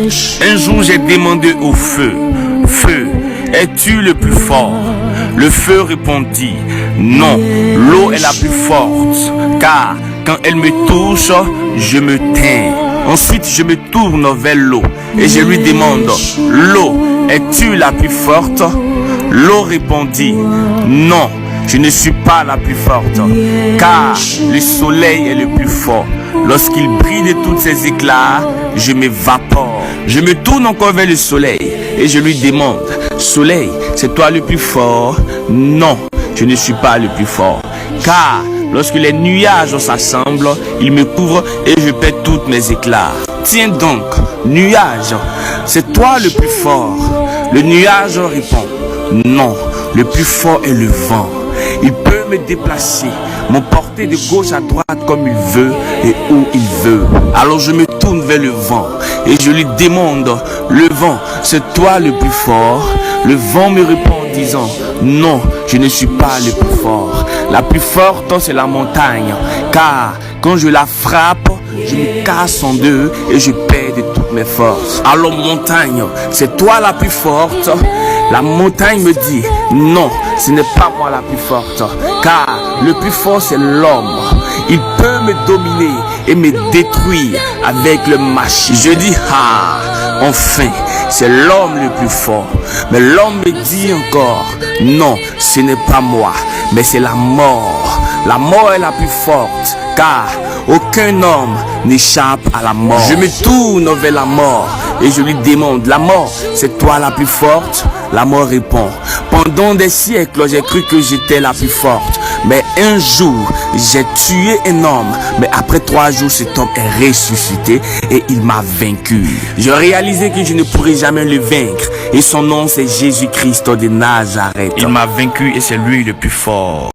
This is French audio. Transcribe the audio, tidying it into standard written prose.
Un jour j'ai demandé au feu, feu, es-tu le plus fort? Le feu répondit, non, l'eau est la plus forte, car quand elle me touche, je me teins. Ensuite je me tourne vers l'eau et je lui demande, l'eau, es-tu la plus forte? L'eau répondit, non, je ne suis pas la plus forte, car le soleil est le plus fort. Lorsqu'il brille de tous ses éclats, je m'évapore. Je me tourne encore vers le soleil et je lui demande, soleil, c'est toi le plus fort? Non, je ne suis pas le plus fort, car lorsque les nuages s'assemblent, ils me couvrent et je perds tous mes éclats. Tiens donc, nuage, c'est toi le plus fort? Le nuage répond, non, le plus fort est le vent. Il peut me déplacer, m'emporter de gauche à droite comme il veut et où il veut. Alors je me tourne vers le vent et je lui demande, le vent, c'est toi le plus fort? Le vent me répond en disant, non, je ne suis pas le plus fort. La plus forte, c'est la montagne, car quand je la frappe, je me casse en deux et je perds de toutes mes forces. Alors montagne, c'est toi la plus forte? La montagne me dit, non, ce n'est pas moi la plus forte, car le plus fort c'est l'homme. Il peut me dominer et me détruire avec le machine. Je dis, ah, enfin, c'est l'homme le plus fort. Mais l'homme me dit encore, non, ce n'est pas moi, mais c'est la mort. La mort est la plus forte, car aucun homme n'échappe à la mort. Je me tourne vers la mort et je lui demande, la mort, c'est toi la plus forte? La mort répond, pendant des siècles, j'ai cru que j'étais la plus forte. Mais un jour, j'ai tué un homme. Mais après 3 jours, cet homme est ressuscité et il m'a vaincu. Je réalisais que je ne pourrais jamais le vaincre. Et son nom, c'est Jésus-Christ de Nazareth. Il m'a vaincu et c'est lui le plus fort.